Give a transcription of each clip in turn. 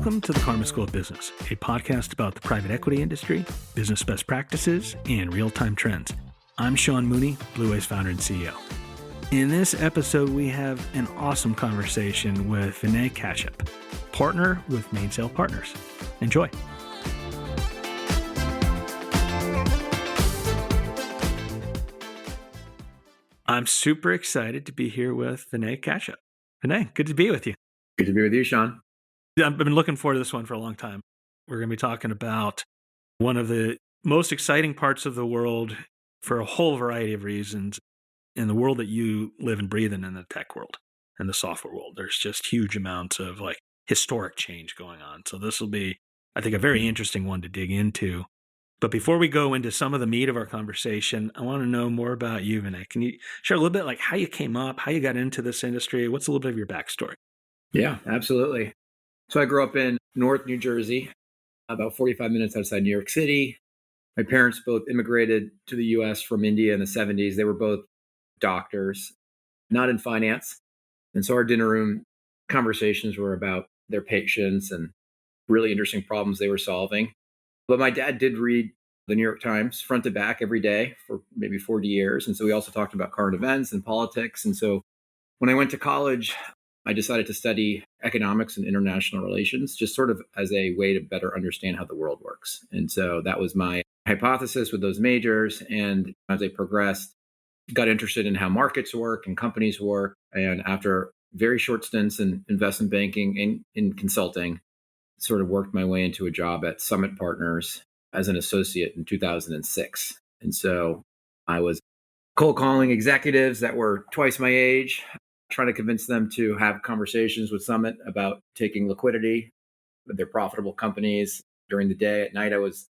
Welcome to the Karma School of Business, a podcast about the private equity industry, business best practices, and real-time trends. I'm Sean Mooney, Blue Wave's founder and CEO. In this episode, we have an awesome conversation with Vinay Kashyap, partner with Mainsail Partners. Enjoy. I'm super excited to be here with Vinay Kashyap. Vinay, good to be with you. Good to be with you, Sean. I've been looking forward to this one for a long time. We're going to be talking about one of the most exciting parts of the world for a whole variety of reasons in the world that you live and breathe in the tech world and the software world. There's just huge amounts of historic change going on. So this will be, I think, a very interesting one to dig into. But before we go into some of the meat of our conversation, I want to know more about you, Vinay. Can you share a little bit how you came up, how you got into this industry? What's a little bit of your backstory? Yeah, absolutely. So I grew up in North New Jersey, about 45 minutes outside New York City. My parents both immigrated to the U.S. from India in the 70s. They were both doctors, not in finance. And so our dinner room conversations were about their patients and really interesting problems they were solving. But my dad did read the New York Times front to back every day for maybe 40 years. And so we also talked about current events and politics. And so when I went to college, I decided to study economics and international relations, just sort of as a way to better understand how the world works. And so that was my hypothesis with those majors. And as I progressed, got interested in how markets work and companies work. And after very short stints in investment banking and in consulting, sort of worked my way into a job at Summit Partners as an associate in 2006. And so I was cold calling executives that were twice my age, trying to convince them to have conversations with Summit about taking liquidity with their profitable companies during the day. At night, I was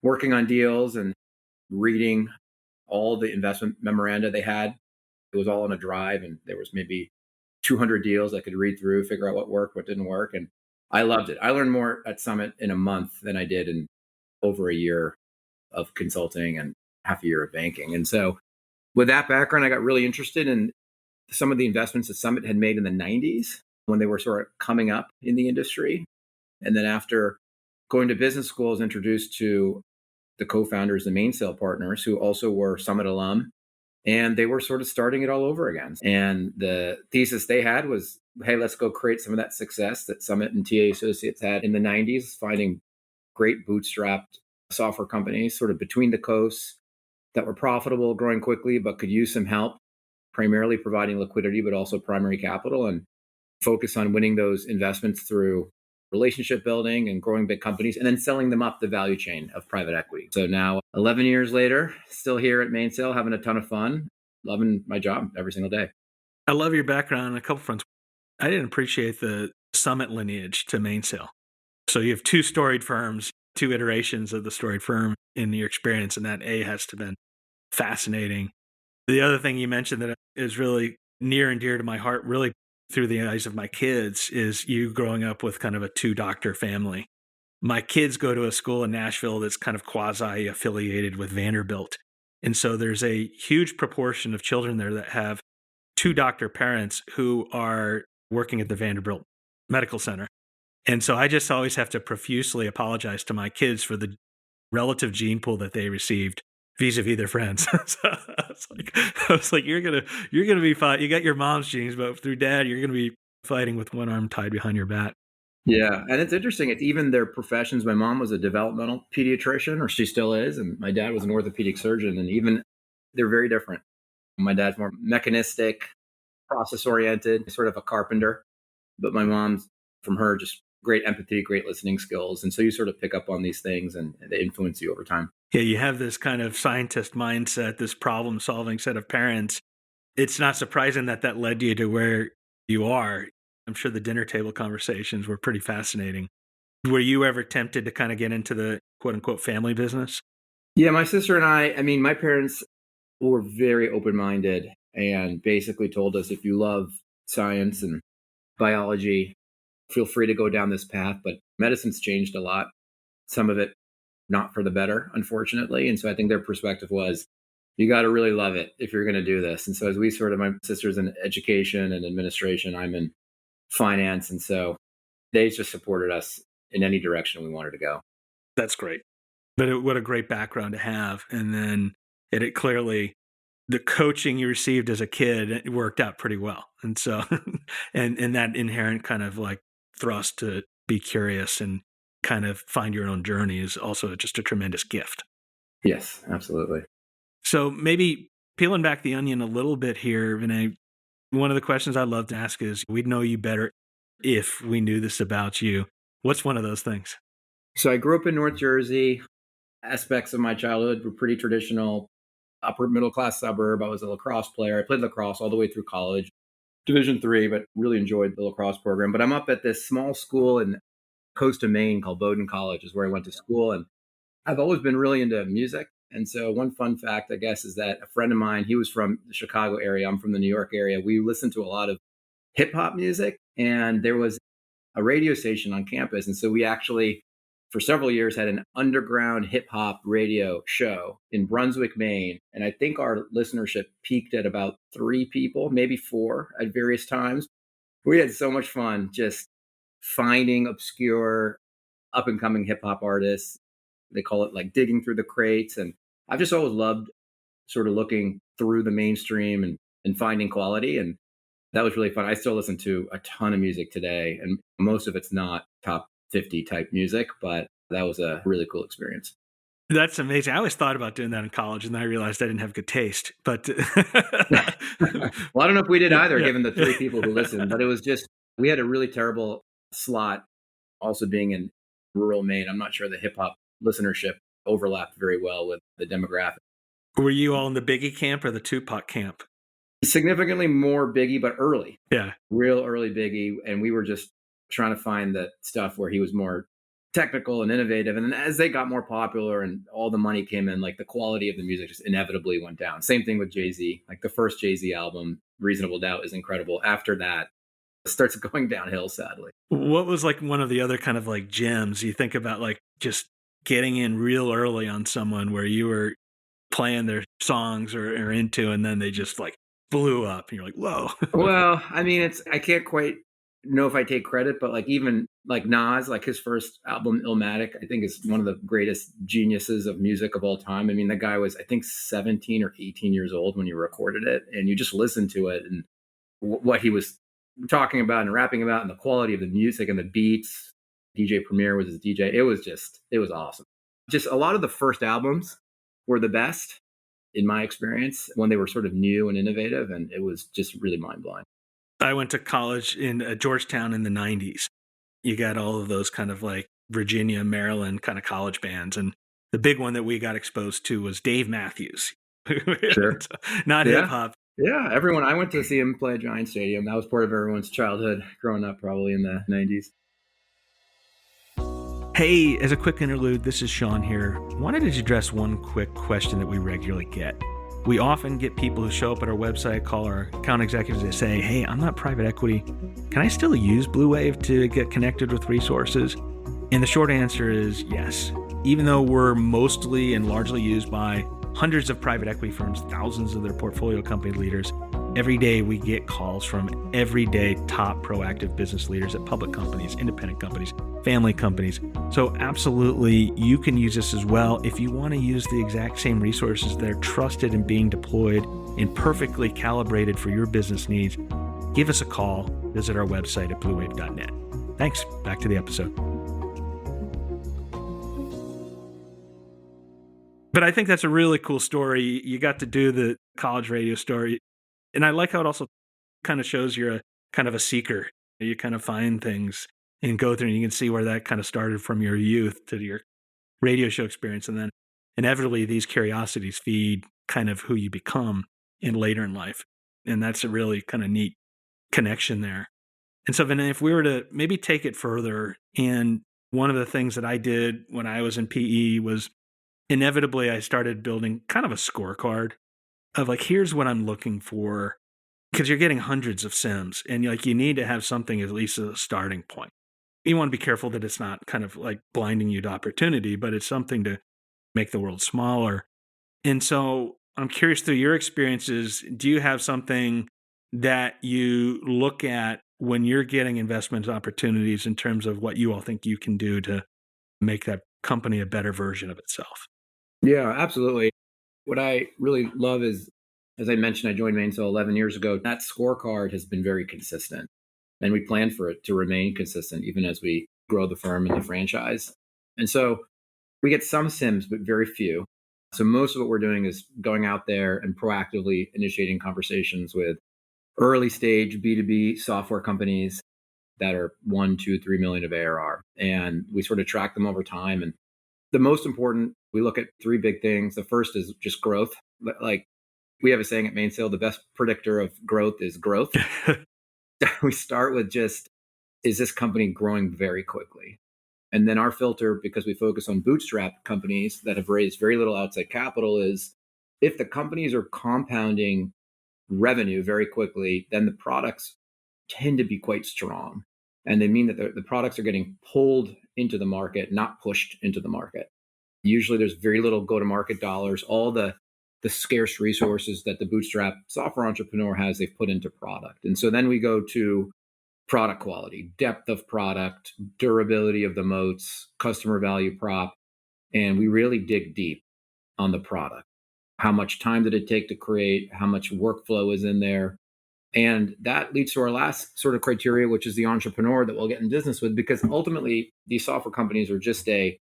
working on deals and reading all the investment memoranda they had. It was all on a drive, and there was maybe 200 deals I could read through, figure out what worked, what didn't work. And I loved it. I learned more at Summit in a month than I did in over a year of consulting and half a year of banking. And so with that background, I got really interested in some of the investments that Summit had made in the 90s when they were sort of coming up in the industry. And then after going to business school, I was introduced to the co-founders, the Mainsail Partners, who also were Summit alum. And they were sort of starting it all over again. And the thesis they had was, hey, let's go create some of that success that Summit and TA Associates had in the 90s, finding great bootstrapped software companies sort of between the coasts that were profitable, growing quickly, but could use some help, primarily providing liquidity, but also primary capital, and focus on winning those investments through relationship building and growing big companies, and then selling them up the value chain of private equity. So now, 11 years later, still here at Mainsail, having a ton of fun, loving my job every single day. I love your background on a couple fronts. I didn't appreciate the Summit lineage to Mainsail. So you have two storied firms, two iterations of the storied firm in your experience, and that has to have been fascinating. The other thing you mentioned that is really near and dear to my heart, really through the eyes of my kids, is you growing up with kind of a two-doctor family. My kids go to a school in Nashville that's kind of quasi-affiliated with Vanderbilt. And so there's a huge proportion of children there that have two-doctor parents who are working at the Vanderbilt Medical Center. And so I just always have to profusely apologize to my kids for the relative gene pool that they received vis-a-vis their friends. So I was like, you're gonna be fine. You got your mom's genes, but through dad, you're gonna be fighting with one arm tied behind your back. Yeah, and it's interesting. It's even their professions. My mom was a developmental pediatrician, or she still is, and my dad was an orthopedic surgeon, and even they're very different. My dad's more mechanistic, process-oriented, sort of a carpenter, but my mom's, from her, just great empathy, great listening skills. And so you sort of pick up on these things and they influence you over time. Yeah, you have this kind of scientist mindset, this problem-solving set of parents. It's not surprising that led you to where you are. I'm sure the dinner table conversations were pretty fascinating. Were you ever tempted to kind of get into the quote-unquote family business? Yeah, my sister and I mean, my parents were very open-minded and basically told us, if you love science and biology, feel free to go down this path. But medicine's changed a lot. Some of it not for the better, unfortunately. And so I think their perspective was, you got to really love it if you're going to do this. And so as we sort of, my sister's in education and administration, I'm in finance. And so they just supported us in any direction we wanted to go. That's great. But what a great background to have. And then it clearly, the coaching you received as a kid, it worked out pretty well. And so, and that inherent kind of like thrust to be curious and kind of find your own journey is also just a tremendous gift. Yes, absolutely. So maybe peeling back the onion a little bit here, Vinay, one of the questions I'd love to ask is, we'd know you better if we knew this about you. What's one of those things? So I grew up in North Jersey. Aspects of my childhood were pretty traditional, upper middle class suburb. I was a lacrosse player. I played lacrosse all the way through college, Division III, but really enjoyed the lacrosse program. But I'm up at this small school in coast of Maine called Bowdoin College is where I went to school. And I've always been really into music. And so one fun fact, I guess, is that a friend of mine, he was from the Chicago area. I'm from the New York area. We listened to a lot of hip hop music, and there was a radio station on campus. And so we actually, for several years, had an underground hip hop radio show in Brunswick, Maine. And I think our listenership peaked at about 3 people, maybe 4 at various times. We had so much fun just finding obscure up and coming hip hop artists. They call it like digging through the crates. And I've just always loved sort of looking through the mainstream and finding quality. And that was really fun. I still listen to a ton of music today, and most of it's not top 50 type music, but that was a really cool experience. That's amazing. I always thought about doing that in college, and then I realized I didn't have good taste. But Well, I don't know if we did either, given the 3 people who listened, but it was just, we had a really terrible slot also being in rural Maine. I'm not sure the hip hop listenership overlapped very well with the demographic. Were you all in the Biggie camp or the Tupac camp? Significantly more Biggie, but early. Yeah. Real early Biggie. And we were just trying to find the stuff where he was more technical and innovative. And then as they got more popular and all the money came in, like the quality of the music just inevitably went down. Same thing with Jay-Z. Like the first Jay-Z album, Reasonable Doubt, is incredible. After that, it starts going downhill, sadly. What was like one of the other kind of like gems you think about, like just getting in real early on someone where you were playing their songs or into, and then they just like blew up and you're like, whoa. Well, I mean, I can't quite know if I take credit, but like even like Nas, like his first album, Illmatic, I think is one of the greatest geniuses of music of all time. I mean, the guy was, I think, 17 or 18 years old when he recorded it, and you just listen to it and what he was talking about and rapping about and the quality of the music and the beats. DJ Premier was his DJ. It was awesome. Just a lot of the first albums were the best in my experience when they were sort of new and innovative, and it was just really mind-blowing. I went to college in Georgetown in the 90s. You got all of those kind of like Virginia, Maryland kind of college bands. And the big one that we got exposed to was Dave Matthews. Sure. Not hip hop. Yeah, everyone. I went to see him play at Giant Stadium. That was part of everyone's childhood growing up, probably in the 90s. Hey, as a quick interlude, this is Sean here. Wanted to address one quick question that we regularly get. We often get people who show up at our website, call our account executives, and say, hey, I'm not private equity. Can I still use Blue Wave to get connected with resources? And the short answer is yes. Even though we're mostly and largely used by hundreds of private equity firms, thousands of their portfolio company leaders, every day we get calls from everyday top proactive business leaders at public companies, independent companies, family companies. So absolutely, you can use this as well. If you want to use the exact same resources that are trusted and being deployed and perfectly calibrated for your business needs, give us a call. Visit our website at bluewave.net. Thanks. Back to the episode. But I think that's a really cool story. You got to do the college radio story. And I like how it also kind of shows you're a kind of a seeker. You kind of find things and go through, and you can see where that kind of started from your youth to your radio show experience. And then inevitably these curiosities feed kind of who you become in later in life. And that's a really kind of neat connection there. And so, Vinay, if we were to maybe take it further, and one of the things that I did when I was in PE was inevitably I started building kind of a scorecard of like, here's what I'm looking for, because you're getting hundreds of sims, and like you need to have something at least as a starting point. You want to be careful that it's not kind of like blinding you to opportunity, but it's something to make the world smaller. And so I'm curious, through your experiences, do you have something that you look at when you're getting investment opportunities in terms of what you all think you can do to make that company a better version of itself? Yeah, absolutely. What I really love is, as I mentioned, I joined Mainsail 11 years ago. That scorecard has been very consistent, and we plan for it to remain consistent even as we grow the firm and the franchise. And so we get some SIMs, but very few. So most of what we're doing is going out there and proactively initiating conversations with early stage B2B software companies that are 1, 2, 3 million of ARR. And we sort of track them over time. And the most important, we look at three big things. The first is just growth. Like we have a saying at Mainsail, the best predictor of growth is growth. We start with just, is this company growing very quickly? And then our filter, because we focus on bootstrap companies that have raised very little outside capital, is if the companies are compounding revenue very quickly, then the products tend to be quite strong. And they mean that the products are getting pulled into the market, not pushed into the market. Usually there's very little go-to-market dollars. All the scarce resources that the bootstrap software entrepreneur has, they've put into product. And so then we go to product quality, depth of product, durability of the moats, customer value prop. And we really dig deep on the product. How much time did it take to create? How much workflow is in there? And that leads to our last sort of criteria, which is the entrepreneur that we'll get in business with, because ultimately these software companies are just a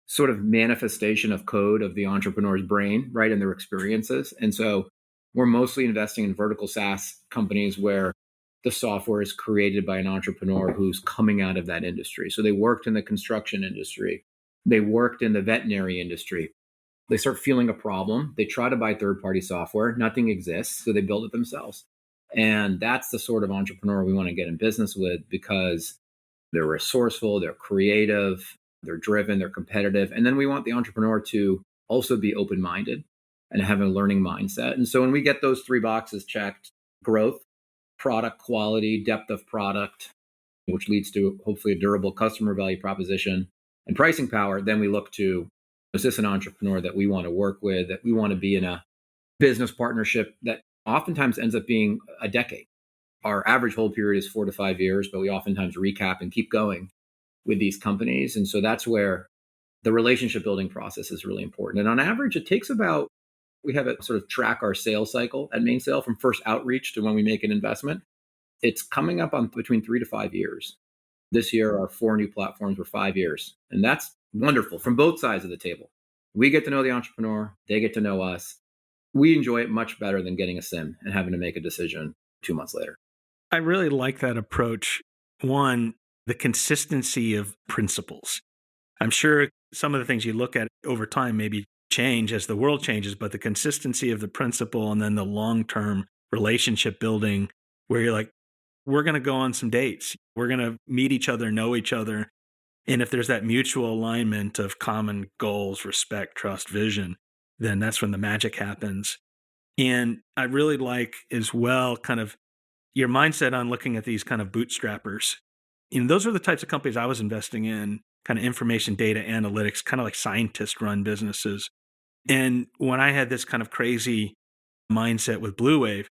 sort of manifestation of code of the entrepreneur's brain, right, and their experiences. And so we're mostly investing in vertical SaaS companies where the software is created by an entrepreneur who's coming out of that industry. So they worked in the construction industry. They worked in the veterinary industry. They start feeling a problem. They try to buy third-party software. Nothing exists, so they build it themselves. And that's the sort of entrepreneur we want to get in business with, because they're resourceful, they're creative, they're driven, they're competitive. And then we want the entrepreneur to also be open-minded and have a learning mindset. And so when we get those three boxes checked, growth, product quality, depth of product, which leads to hopefully a durable customer value proposition, and pricing power, then we look to, is this an entrepreneur that we want to work with, that we want to be in a business partnership that oftentimes ends up being a decade. Our average hold period is 4 to 5 years, but we oftentimes recap and keep going with these companies. And so that's where the relationship building process is really important. And on average, it takes about, we have it sort of track our sales cycle at Mainsail from first outreach to when we make an investment. It's coming up on between 3 to 5 years. This year, our 4 new platforms were 5 years. And that's wonderful from both sides of the table. We get to know the entrepreneur, they get to know us. We enjoy it much better than getting a SIM and having to make a decision 2 months later. I really like that approach. One, the consistency of principles. I'm sure some of the things you look at over time maybe change as the world changes, but the consistency of the principle and then the long-term relationship building where you're like, we're going to go on some dates. We're going to meet each other, know each other. And if there's that mutual alignment of common goals, respect, trust, vision, then that's when the magic happens. And I really like as well kind of your mindset on looking at these kind of bootstrappers. And those are the types of companies I was investing in, kind of information data analytics, kind of like scientist run businesses. And when I had this kind of crazy mindset with Blue Wave,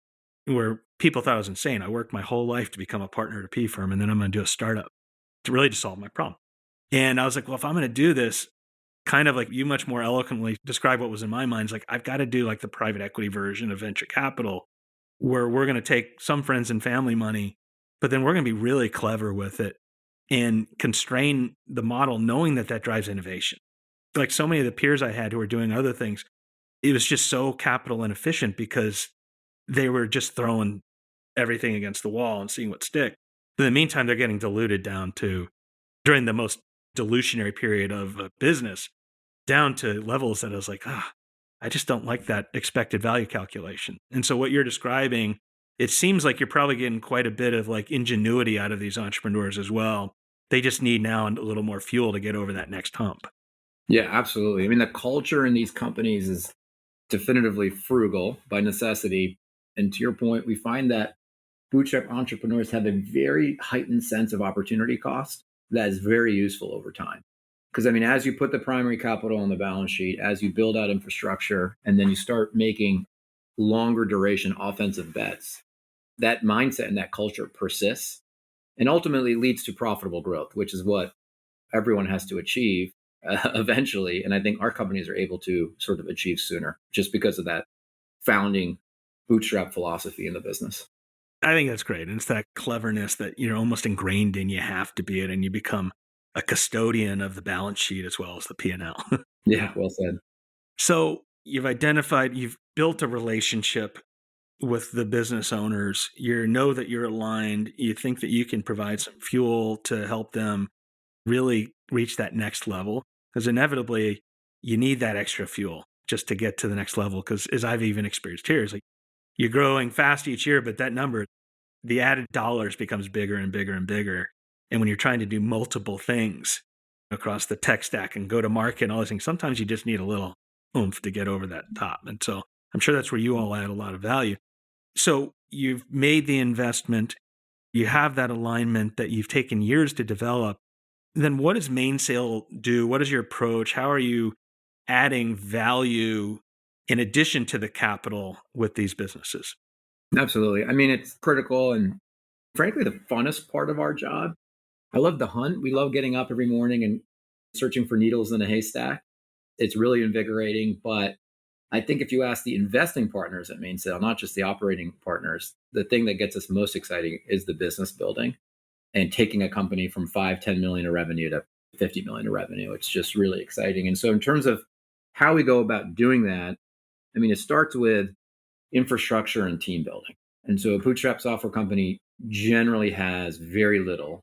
where people thought I was insane, I worked my whole life to become a partner at a P firm, and then I'm going to do a startup to really just solve my problem. And I was like, well, if I'm going to do this, kind of like you much more eloquently describe what was in my mind, is like, I've got to do like the private equity version of venture capital, where we're going to take some friends and family money, but then we're going to be really clever with it and constrain the model, knowing that that drives innovation. Like so many of the peers I had who were doing other things, it was just so capital inefficient because they were just throwing everything against the wall and seeing what stick. In the meantime, they're getting diluted down to, during the most dilutionary period of a business, down to levels that I was like, I just don't like that expected value calculation. And so what you're describing, it seems like you're probably getting quite a bit of like ingenuity out of these entrepreneurs as well. They just need now a little more fuel to get over that next hump. Yeah, absolutely. I mean, the culture in these companies is definitively frugal by necessity. And to your point, we find that bootstrap entrepreneurs have a very heightened sense of opportunity cost that is very useful over time. Because I mean, as you put the primary capital on the balance sheet, as you build out infrastructure, and then you start making longer duration offensive bets, that mindset and that culture persists. and ultimately leads to profitable growth, which is what everyone has to achieve eventually. And I think our companies are able to sort of achieve sooner just because of that founding bootstrap philosophy in the business. I think that's great. And it's that cleverness that you're almost ingrained in. You have to be it, and you become a custodian of the balance sheet as well as the P&L. Yeah, well said. So you've built a relationship with the business owners. You know that you're aligned. You think that you can provide some fuel to help them really reach that next level, because inevitably you need that extra fuel just to get to the next level. Because as I've even experienced here, it's like you're growing fast each year, but that number, the added dollars becomes bigger and bigger and bigger. And when you're trying to do multiple things across the tech stack and go to market and all those things, sometimes you just need a little oomph to get over that top. And so I'm sure that's where you all add a lot of value. So you've made the investment, you have that alignment that you've taken years to develop. Then what does Mainsail do? What is your approach? How are you adding value in addition to the capital with these businesses? Absolutely. I mean, it's critical and frankly, the funnest part of our job. I love the hunt. We love getting up every morning and searching for needles in a haystack. It's really invigorating. But I think if you ask the investing partners at Mainsail, not just the operating partners, the thing that gets us most exciting is the business building and taking a company from 5, 10 million of revenue to 50 million of revenue. It's just really exciting. And so in terms of how we go about doing that, I mean, it starts with infrastructure and team building. And so a bootstrap software company generally has very little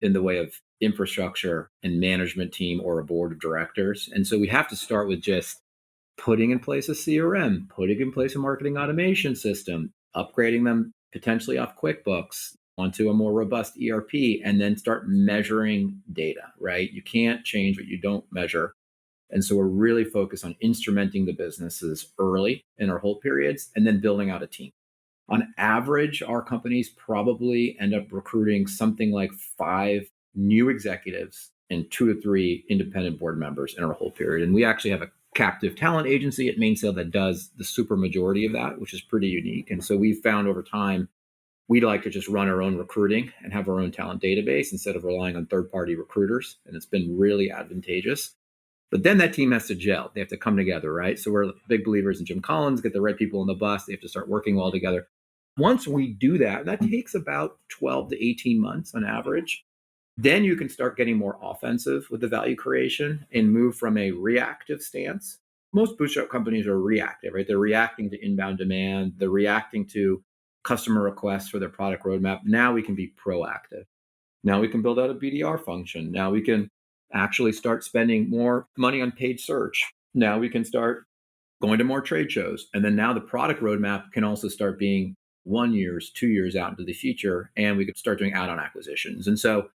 in the way of infrastructure and management team or a board of directors. And so we have to start with just putting in place a CRM, putting in place a marketing automation system, upgrading them potentially off QuickBooks onto a more robust ERP, and then start measuring data, right? You can't change what you don't measure. And so we're really focused on instrumenting the businesses early in our hold periods and then building out a team. On average, our companies probably end up recruiting something like 5 new executives and 2 to 3 independent board members in our hold period. And we actually have a captive talent agency at Mainsail that does the super majority of that, which is pretty unique. And so we've found over time, we'd like to just run our own recruiting and have our own talent database instead of relying on third-party recruiters. And it's been really advantageous. But then that team has to gel. They have to come together, right? So we're big believers in Jim Collins, get the right people on the bus. They have to start working well together. Once we do that, that takes about 12 to 18 months on average. Then you can start getting more offensive with the value creation and move from a reactive stance. Most bootstrap companies are reactive, right? They're reacting to inbound demand. They're reacting to customer requests for their product roadmap. Now we can be proactive. Now we can build out a BDR function. Now we can actually start spending more money on paid search. Now we can start going to more trade shows. And then now the product roadmap can also start being 1 year, 2 years out into the future. And we could start doing add-on acquisitions. And so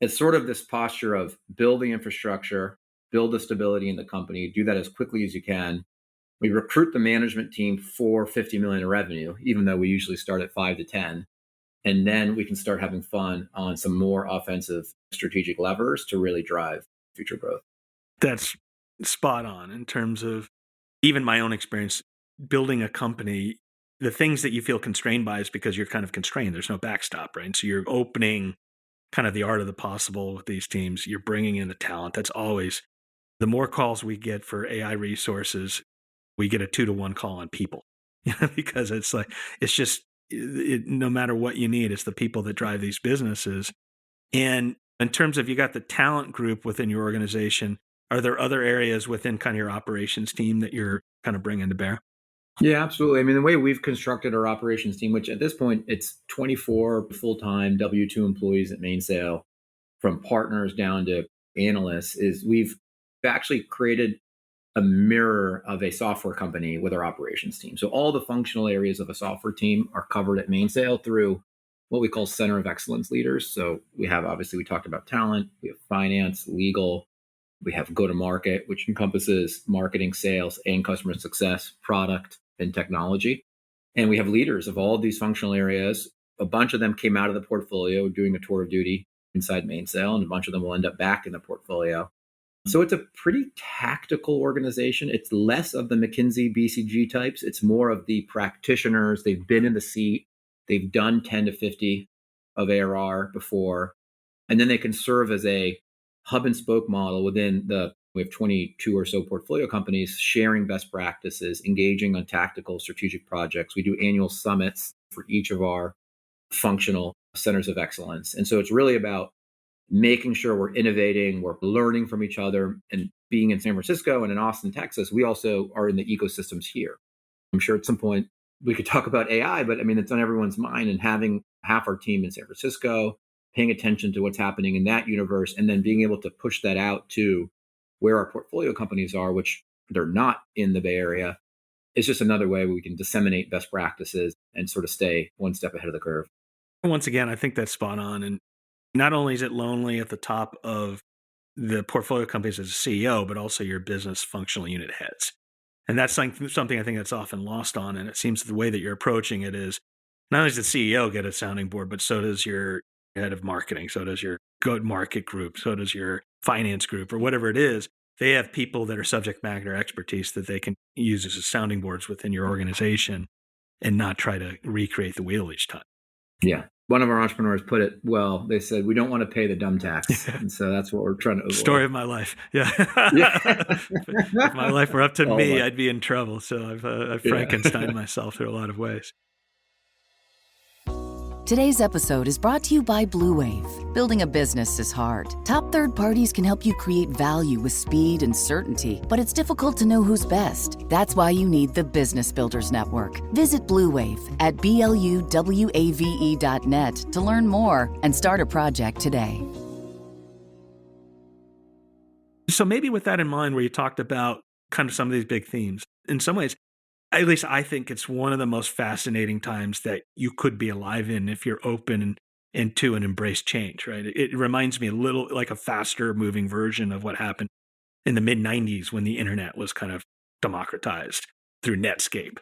it's sort of this posture of build the infrastructure, build the stability in the company, do that as quickly as you can. We recruit the management team for 50 million in revenue, even though we usually start at 5 to 10. And then we can start having fun on some more offensive strategic levers to really drive future growth. That's spot on in terms of even my own experience building a company. The things that you feel constrained by is because you're kind of constrained. There's no backstop, right? And so you're opening kind of the art of the possible with these teams. You're bringing in the talent. That's always the more calls we get for AI resources, we get a 2-to-1 call on people, because it's like, it's just, no matter what you need, it's the people that drive these businesses. And in terms of, you got the talent group within your organization, are there other areas within kind of your operations team that you're kind of bringing to bear? Yeah, absolutely. I mean, the way we've constructed our operations team, which at this point, it's 24 full-time W-2 employees at Mainsail, from partners down to analysts, is we've actually created a mirror of a software company with our operations team. So all the functional areas of a software team are covered at Mainsail through what we call center of excellence leaders. So we have, obviously, we talked about talent, we have finance, legal, we have go-to-market, which encompasses marketing, sales, and customer success, product, and technology. And we have leaders of all of these functional areas. A bunch of them came out of the portfolio doing a tour of duty inside Mainsail, and a bunch of them will end up back in the portfolio. So it's a pretty tactical organization. It's less of the McKinsey, BCG types. It's more of the practitioners. They've been in the seat. They've done 10 to 50 of ARR before. And then they can serve as a hub and spoke model we have 22 or so portfolio companies sharing best practices, engaging on tactical strategic projects. We do annual summits for each of our functional centers of excellence. And so it's really about making sure we're innovating, we're learning from each other. And being in San Francisco and in Austin, Texas, we also are in the ecosystems here. I'm sure at some point we could talk about AI, but I mean, it's on everyone's mind. And having half our team in San Francisco, paying attention to what's happening in that universe, and then being able to push that out to where our portfolio companies are, which they're not in the Bay Area, is just another way we can disseminate best practices and sort of stay one step ahead of the curve. Once again, I think that's spot on. And not only is it lonely at the top of the portfolio companies as a CEO, but also your business functional unit heads. And that's something I think that's often lost on. And it seems the way that you're approaching it is not only does the CEO get a sounding board, but so does your head of marketing, so does your go-to-market group, so does your finance group, or whatever it is. They have people that are subject matter expertise that they can use as sounding boards within your organization and not try to recreate the wheel each time. Yeah. One of our entrepreneurs put it well. They said, we don't want to pay the dumb tax. And so that's what we're trying to avoid. Story of my life. Yeah. If my life were up to me, I'd be in trouble. So I've Frankenstein myself through a lot of ways. Today's episode is brought to you by Blue Wave. Building a business is hard. Top third parties can help you create value with speed and certainty, but it's difficult to know who's best. That's why you need the Business Builders Network. Visit Blue Wave at BLUWAVE.net to learn more and start a project today. So maybe with that in mind, where you talked about kind of some of these big themes, in some ways, at least I think it's one of the most fascinating times that you could be alive in if you're open and to and embrace change, right? It reminds me a little like a faster moving version of what happened in the mid-90s when the internet was kind of democratized through Netscape.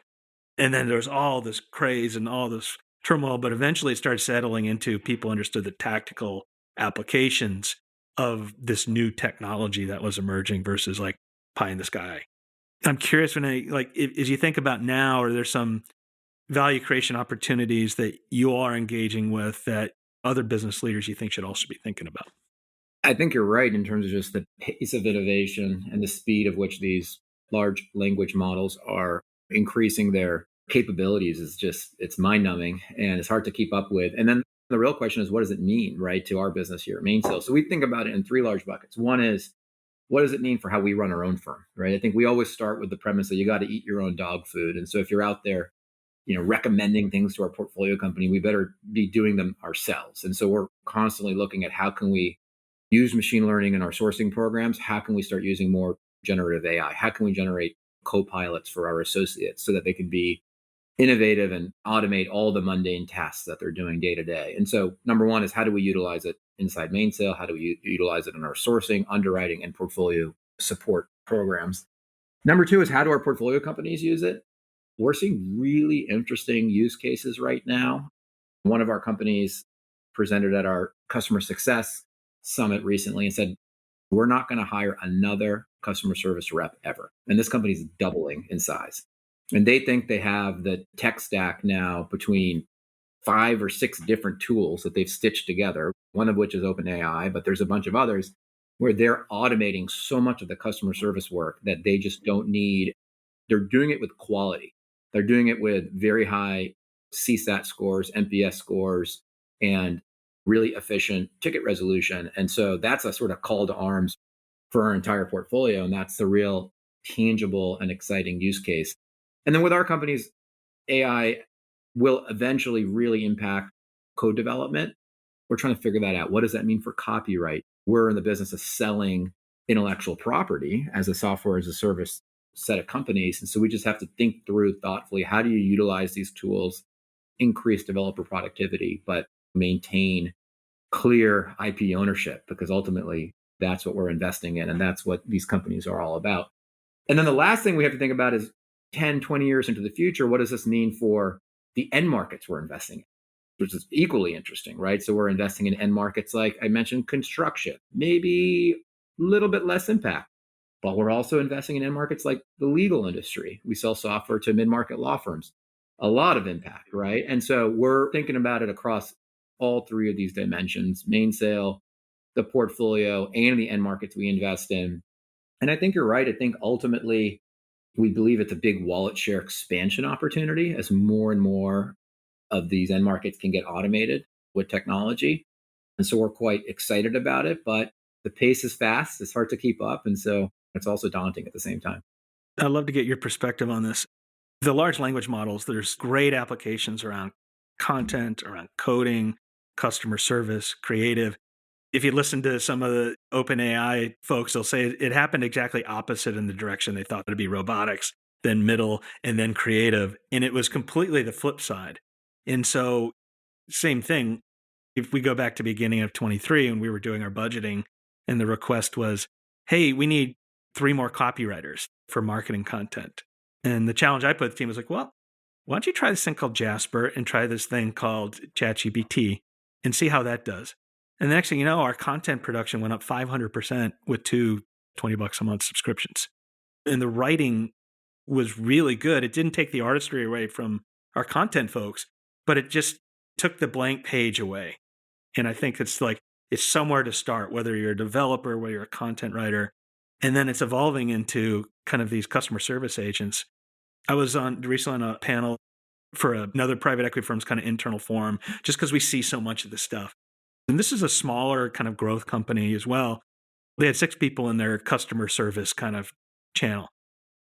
And then there's all this craze and all this turmoil, but eventually it started settling into people understood the tactical applications of this new technology that was emerging versus like pie in the sky. I'm curious, Vinay, like as you think about now, are there some value creation opportunities that you are engaging with that other business leaders you think should also be thinking about? I think you're right in terms of just the pace of innovation and the speed of which these large language models are increasing their capabilities it's mind-numbing and it's hard to keep up with. And then the real question is, what does it mean, right, to our business here at Mainsail? So we think about it in three large buckets. One is, what does it mean for how we run our own firm, right? I think we always start with the premise that you got to eat your own dog food. And so if you're out there, recommending things to our portfolio company, we better be doing them ourselves. And so we're constantly looking at how can we use machine learning in our sourcing programs? How can we start using more generative AI? How can we generate co-pilots for our associates so that they can be innovative and automate all the mundane tasks that they're doing day to day? And so number one is, how do we utilize it inside Mainsail? How do we utilize it in our sourcing, underwriting, and portfolio support programs? Number two is, how do our portfolio companies use it? We're seeing really interesting use cases right now. One of our companies presented at our customer success summit recently and said, we're not going to hire another customer service rep ever. And this company is doubling in size. And they think they have the tech stack now between 5 or 6 different tools that they've stitched together, one of which is OpenAI, but there's a bunch of others where they're automating so much of the customer service work that they just don't need. They're doing it with quality. They're doing it with very high CSAT scores, NPS scores, and really efficient ticket resolution. And so that's a sort of call to arms for our entire portfolio. And that's the real tangible and exciting use case. And then with our companies, AI will eventually really impact code development. We're trying to figure that out. What does that mean for copyright? We're in the business of selling intellectual property as a software as a service set of companies. And so we just have to think through thoughtfully, how do you utilize these tools, increase developer productivity, but maintain clear IP ownership? Because ultimately that's what we're investing in. And that's what these companies are all about. And then the last thing we have to think about is 10, 20 years into the future, what does this mean for the end markets we're investing in? Which is equally interesting, right? So we're investing in end markets like I mentioned, construction, maybe a little bit less impact, but we're also investing in end markets like the legal industry. We sell software to mid-market law firms, a lot of impact, right? And so we're thinking about it across all three of these dimensions: Mainsail, the portfolio, and the end markets we invest in. And I think you're right. I think ultimately we believe it's a big wallet share expansion opportunity as more and more of these end markets can get automated with technology. And so we're quite excited about it, but the pace is fast. It's hard to keep up. And so it's also daunting at the same time. I'd love to get your perspective on this. The large language models, there's great applications around content, around coding, customer service, creative. If you listen to some of the OpenAI folks, they'll say it happened exactly opposite in the direction they thought it'd be: robotics, then middle, and then creative. And it was completely the flip side. And so same thing, if we go back to beginning of 23 and we were doing our budgeting and the request was, hey, we need 3 more copywriters for marketing content. And the challenge I put the team was like, well, why don't you try this thing called Jasper and try this thing called ChatGPT and see how that does. And the next thing you know, our content production went up 500% with 2 $20 a month subscriptions. And the writing was really good. It didn't take the artistry away from our content folks, but it just took the blank page away. And I think it's somewhere to start, whether you're a developer, whether you're a content writer, and then it's evolving into kind of these customer service agents. I was recently on a panel for another private equity firm's kind of internal forum, just because we see so much of this stuff. And this is a smaller kind of growth company as well. They had 6 people in their customer service kind of channel.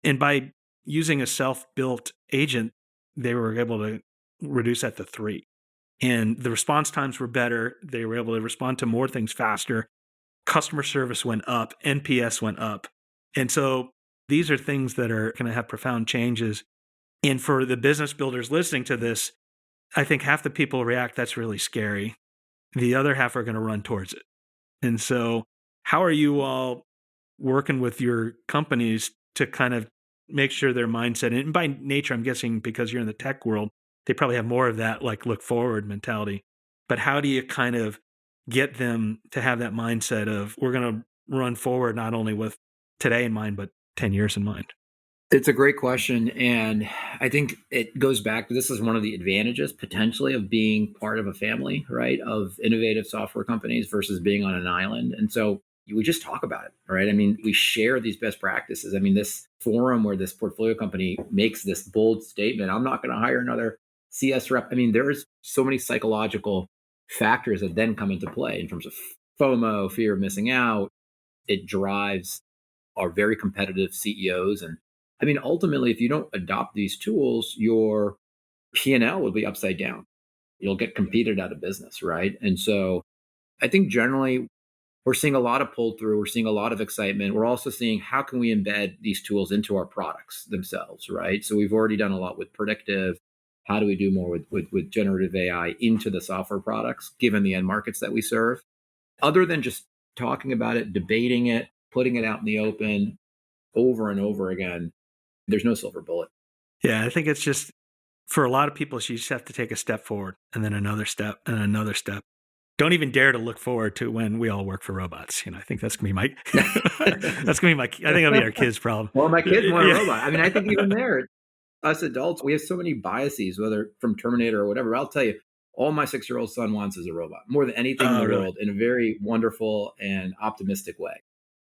And by using a self-built agent, they were able to reduce that to 3. And the response times were better. They were able to respond to more things faster. Customer service went up. NPS went up. And so these are things that are going to have profound changes. And for the business builders listening to this, I think half the people react, that's really scary. The other half are going to run towards it. And so how are you all working with your companies to kind of make sure their mindset, and by nature, I'm guessing because you're in the tech world, they probably have more of that like look forward mentality. But how do you kind of get them to have that mindset of we're going to run forward not only with today in mind, but 10 years in mind? It's a great question. And I think it goes back to, this is one of the advantages potentially of being part of a family, right, of innovative software companies versus being on an island. And so we just talk about it, right? I mean, we share these best practices. I mean, this forum where this portfolio company makes this bold statement, I'm not going to hire another CS rep. I mean, there's so many psychological factors that then come into play in terms of FOMO, fear of missing out. It drives our very competitive CEOs. And I mean, ultimately, if you don't adopt these tools, your P&L will be upside down. You'll get competed out of business, right? And so I think generally we're seeing a lot of pull through. We're seeing a lot of excitement. We're also seeing how can we embed these tools into our products themselves, right? So we've already done a lot with predictive. How do we do more with generative AI into the software products, given the end markets that we serve? Other than just talking about it, debating it, putting it out in the open over and over again, there's no silver bullet. Yeah, I think it's just, for a lot of people, you just have to take a step forward and then another step and another step. Don't even dare to look forward to when we all work for robots. I think that's going to be my, I think that'll be our kids' problem. Well, my kids want a robot. I mean, I think even there, us adults, we have so many biases, whether from Terminator or whatever. I'll tell you, all my 6-year-old son wants is a robot, more than anything in the world, in a very wonderful and optimistic way.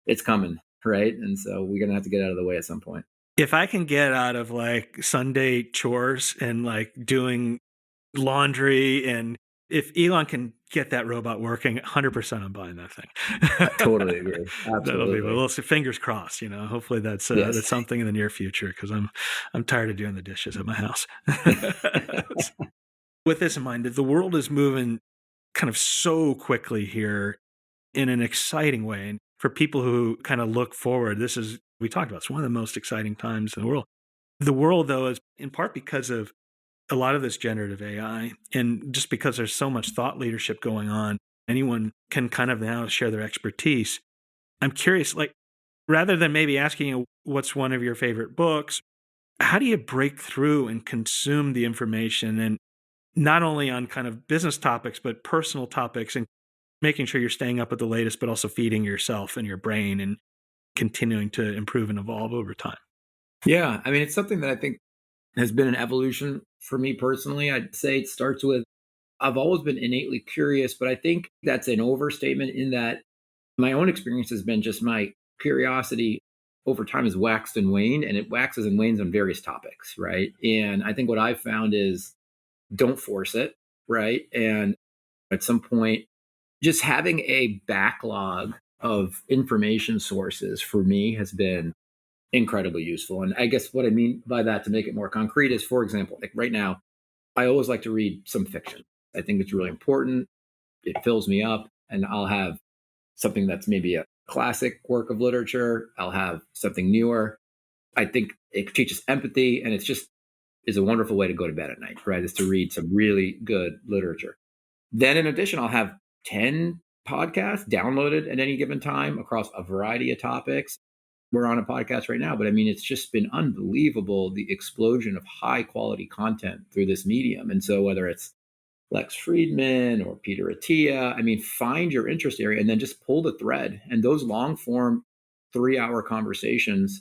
It's coming, right? And so we're going to have to get out of the way at some point. If I can get out of like Sunday chores and like doing laundry, and if Elon can get that robot working, 100% I'm buying that thing. I totally agree. Absolutely. We'll see, fingers crossed, hopefully that's something in the near future, because I'm tired of doing the dishes at my house. With this in mind, the world is moving kind of so quickly here in an exciting way. And for people who kind of look forward, we talked about, it's one of the most exciting times in the world. The world, though, is in part because of a lot of this generative AI, and just because there's so much thought leadership going on, anyone can kind of now share their expertise. I'm curious, like, rather than maybe asking you what's one of your favorite books, how do you break through and consume the information, and not only on kind of business topics, but personal topics, and making sure you're staying up with the latest, but also feeding yourself and your brain and continuing to improve and evolve over time? Yeah, I mean, it's something that I think has been an evolution for me personally. I'd say it starts with I've always been innately curious, but I think that's an overstatement in that my own experience has been just my curiosity over time has waxed and waned, and it waxes and wanes on various topics, right? And I think what I've found is don't force it, right? And at some point, just having a backlog of information sources for me has been incredibly useful. And I guess what I mean by that, to make it more concrete, is, for example, like right now, I always like to read some fiction. I think it's really important. It fills me up, and I'll have something that's maybe a classic work of literature. I'll have something newer. I think it teaches empathy, and it's just is a wonderful way to go to bed at night, right? Is to read some really good literature. Then in addition, I'll have 10 podcasts downloaded at any given time across a variety of topics. We're on a podcast right now, but I mean, it's just been unbelievable, the explosion of high quality content through this medium. And so whether it's Lex Friedman or Peter Attia, I mean, find your interest area and then just pull the thread. And those long form 3-hour conversations,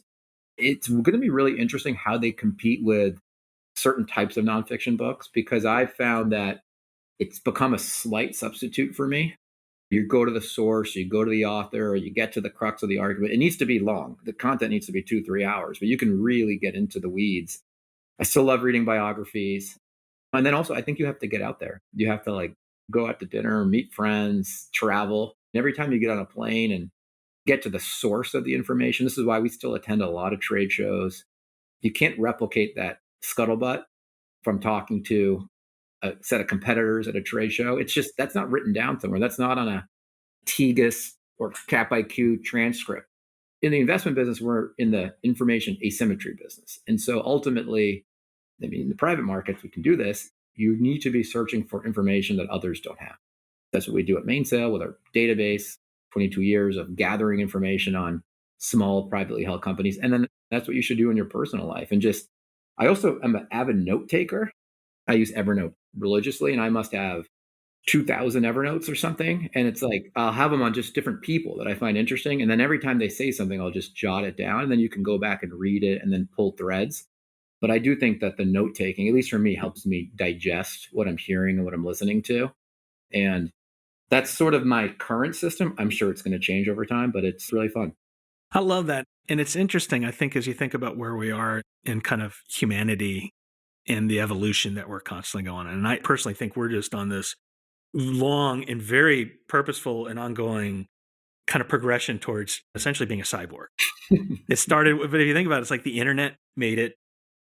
it's going to be really interesting how they compete with certain types of nonfiction books, because I've found that it's become a slight substitute for me. You go to the source, you go to the author, or you get to the crux of the argument. It needs to be long. The content needs to be 2-3 hours, but you can really get into the weeds. I still love reading biographies. And then also, I think you have to get out there. You have to like go out to dinner, meet friends, travel. And every time you get on a plane and get to the source of the information, this is why we still attend a lot of trade shows. You can't replicate that scuttlebutt from talking to a set of competitors at a trade show. It's just, that's not written down somewhere. That's not on a TGIS or CapIQ transcript. In the investment business, we're in the information asymmetry business. And so ultimately, I mean, in the private markets, we can do this. You need to be searching for information that others don't have. That's what we do at Mainsail with our database, 22 years of gathering information on small privately held companies. And then that's what you should do in your personal life. And just, I also am an avid note taker. I use Evernote religiously, and I must have 2,000 Evernotes or something. And it's like, I'll have them on just different people that I find interesting. And then every time they say something, I'll just jot it down. And then you can go back and read it and then pull threads. But I do think that the note taking, at least for me, helps me digest what I'm hearing and what I'm listening to. And that's sort of my current system. I'm sure it's going to change over time, but it's really fun. I love that. And it's interesting, I think, as you think about where we are in kind of humanity and the evolution that we're constantly going on. And I personally think we're just on this long and very purposeful and ongoing kind of progression towards essentially being a cyborg. It started, but if you think about it, it's like the internet made it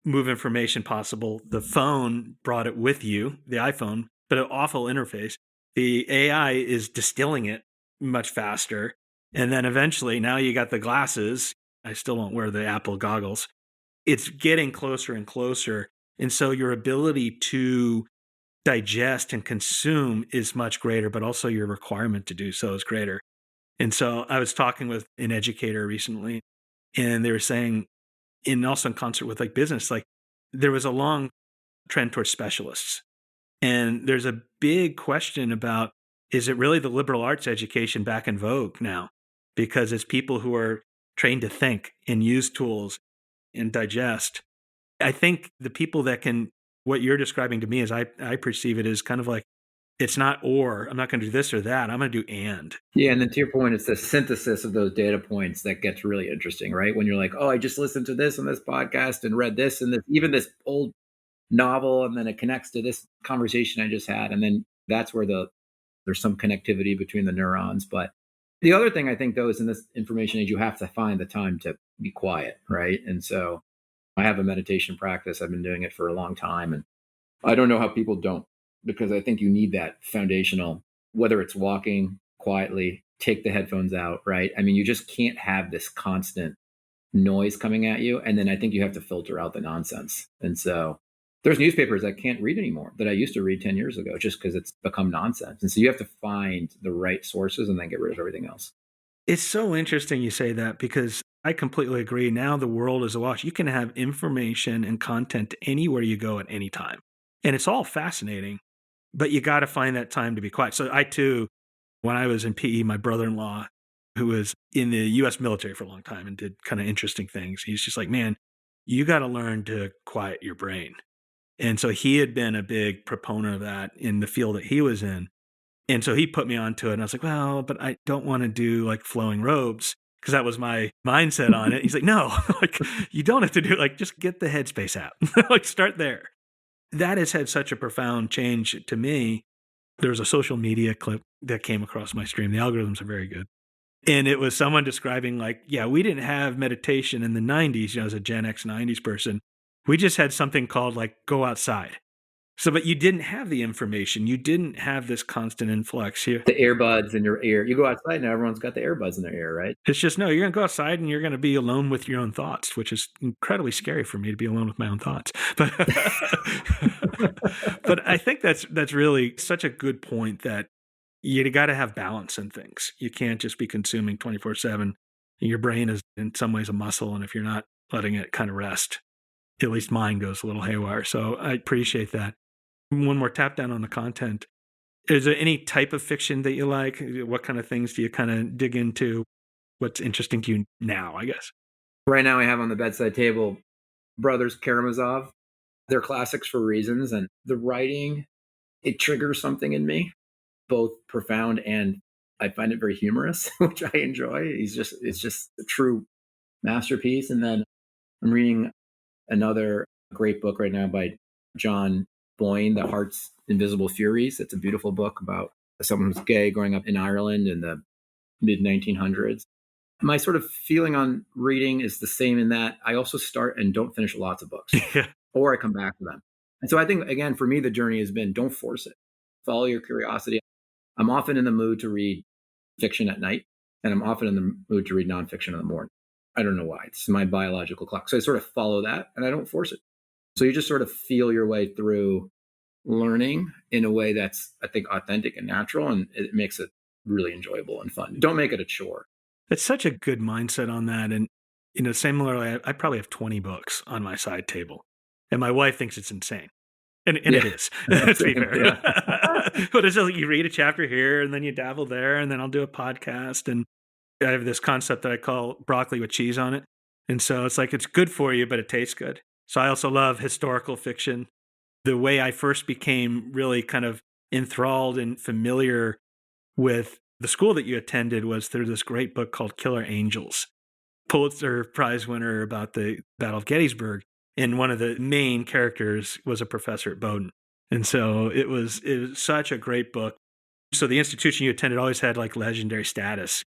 move information possible. The phone brought it with you, the iPhone, but an awful interface. The AI is distilling it much faster. And then eventually, now you got the glasses. I still won't wear the Apple goggles. It's getting closer and closer. And so your ability to digest and consume is much greater, but also your requirement to do so is greater. And so I was talking with an educator recently, and they were saying, and also in concert with like business, like there was a long trend towards specialists. And there's a big question about, is it really the liberal arts education back in vogue now? Because it's people who are trained to think and use tools and digest. I think the people that can, what you're describing to me is I perceive it as kind of like, it's not or, I'm not going to do this or that, I'm going to do and. Yeah, and then to your point, it's the synthesis of those data points that gets really interesting, right? When you're like, oh, I just listened to this on this podcast and read this and this, even this old novel, and then it connects to this conversation I just had. And then that's where there's some connectivity between the neurons. But the other thing I think, though, is in this information age, you have to find the time to be quiet, right? And so I have a meditation practice. I've been doing it for a long time. And I don't know how people don't, because I think you need that foundational, whether it's walking quietly, take the headphones out, right? I mean, you just can't have this constant noise coming at you. And then I think you have to filter out the nonsense. And so there's newspapers I can't read anymore that I used to read 10 years ago, just because it's become nonsense. And so you have to find the right sources and then get rid of everything else. It's so interesting you say that, because I completely agree. Now the world is awash. You can have information and content anywhere you go at any time. And it's all fascinating, but you got to find that time to be quiet. So I too, when I was in PE, my brother-in-law, who was in the US military for a long time and did kind of interesting things, he's just like, man, you got to learn to quiet your brain. And so he had been a big proponent of that in the field that he was in. And so he put me onto it. And I was like, well, but I don't want to do like flowing robes, because that was my mindset on it. He's like, no, like you don't have to do it. Like, just get the Headspace app. Like, start there. That has had such a profound change to me. There was a social media clip that came across my stream. The algorithms are very good. And it was someone describing like, yeah, we didn't have meditation in the 90s, as a Gen X 90s person. We just had something called like go outside. So, but you didn't have the information. You didn't have this constant influx here. The earbuds in your ear. You go outside now, everyone's got the earbuds in their ear, right? It's just, no, you're going to go outside and you're going to be alone with your own thoughts, which is incredibly scary for me to be alone with my own thoughts. But, but I think that's really such a good point, that you got to have balance in things. You can't just be consuming 24/7. Your brain is in some ways a muscle. And if you're not letting it kind of rest, at least mine goes a little haywire. So I appreciate that. One more tap down on the content. Is there any type of fiction that you like? What kind of things do you kind of dig into? What's interesting to you now, I guess? Right now I have on the bedside table Brothers Karamazov. They're classics for reasons. And the writing, it triggers something in me, both profound and I find it very humorous, which I enjoy. It's just a true masterpiece. And then I'm reading another great book right now by John Boyne, The Heart's Invisible Furies. It's a beautiful book about someone who's gay growing up in Ireland in the mid 1900s. My sort of feeling on reading is the same in that I also start and don't finish lots of books, or I come back to them. And so I think, again, for me, the journey has been, don't force it. Follow your curiosity. I'm often in the mood to read fiction at night, and I'm often in the mood to read nonfiction in the morning. I don't know why. It's my biological clock. So I sort of follow that and I don't force it. So you just sort of feel your way through learning in a way that's, I think, authentic and natural, and it makes it really enjoyable and fun. Don't make it a chore. It's such a good mindset on that. And, similarly, I probably have 20 books on my side table, and my wife thinks it's insane. And it is, to be fair. Yeah. But it's like you read a chapter here and then you dabble there, and then I'll do a podcast. And I have this concept that I call broccoli with cheese on it. And so it's like, it's good for you, but it tastes good. So I also love historical fiction. The way I first became really kind of enthralled and familiar with the school that you attended was through this great book called Killer Angels, Pulitzer Prize winner about the Battle of Gettysburg. And one of the main characters was a professor at Bowdoin. And so it was such a great book. So the institution you attended always had like legendary status.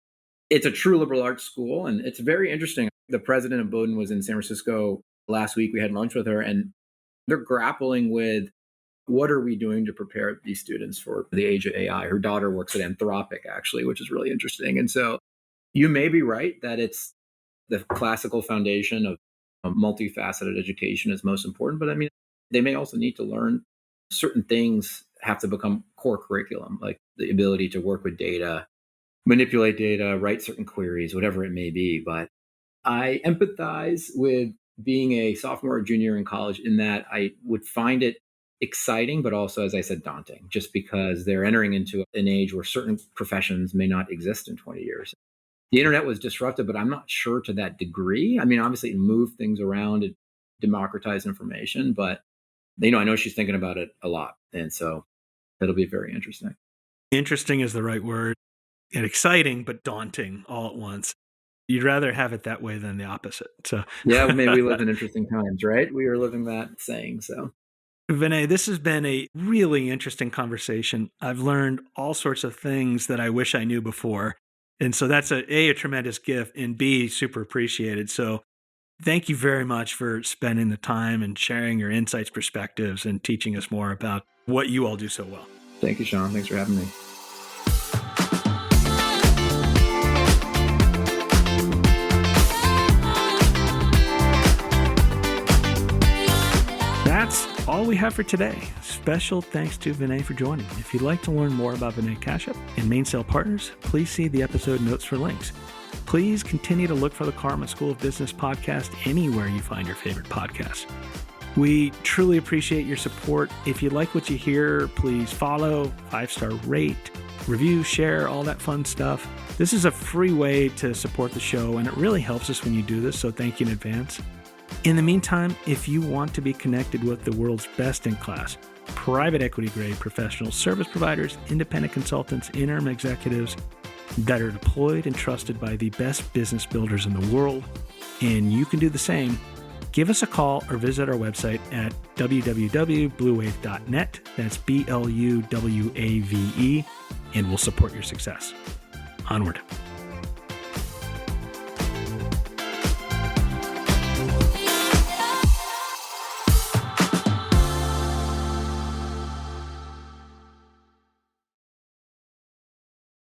It's a true liberal arts school, and it's very interesting. The president of Bowdoin was in San Francisco last week. We had lunch with her, and they're grappling with, what are we doing to prepare these students for the age of AI? Her daughter works at Anthropic, actually, which is really interesting. And so you may be right that it's the classical foundation of a multifaceted education is most important. But I mean, they may also need to learn certain things have to become core curriculum, like the ability to work with data, manipulate data, write certain queries, whatever it may be. But I empathize with being a sophomore or junior in college in that I would find it exciting, but also, as I said, daunting, just because they're entering into an age where certain professions may not exist in 20 years. The internet was disruptive, but I'm not sure to that degree. I mean, obviously it moved things around, it democratized information, but I know she's thinking about it a lot. And so that'll be very interesting. Interesting is the right word. And exciting, but daunting all at once. You'd rather have it that way than the opposite. So yeah, maybe we live in interesting times, right? We are living that saying. So Vinay, this has been a really interesting conversation. I've learned all sorts of things that I wish I knew before. And so that's a tremendous gift, and B, super appreciated. So thank you very much for spending the time and sharing your insights, perspectives, and teaching us more about what you all do so well. Thank you, Sean. Thanks for having me. That's all we have for today. Special thanks to Vinay for joining. If you'd like to learn more about Vinay Kashyap and Mainsail Partners, please see the episode notes for links. Please continue to look for the Karma School of Business podcast anywhere you find your favorite podcasts. We truly appreciate your support. If you like what you hear, please follow, 5-star rate, review, share, all that fun stuff. This is a free way to support the show, and it really helps us when you do this, so thank you in advance. In the meantime, if you want to be connected with the world's best-in-class, private equity-grade professional service providers, independent consultants, interim executives that are deployed and trusted by the best business builders in the world, and you can do the same, give us a call or visit our website at www.bluewave.net. That's BLUWAVE, and we'll support your success. Onward.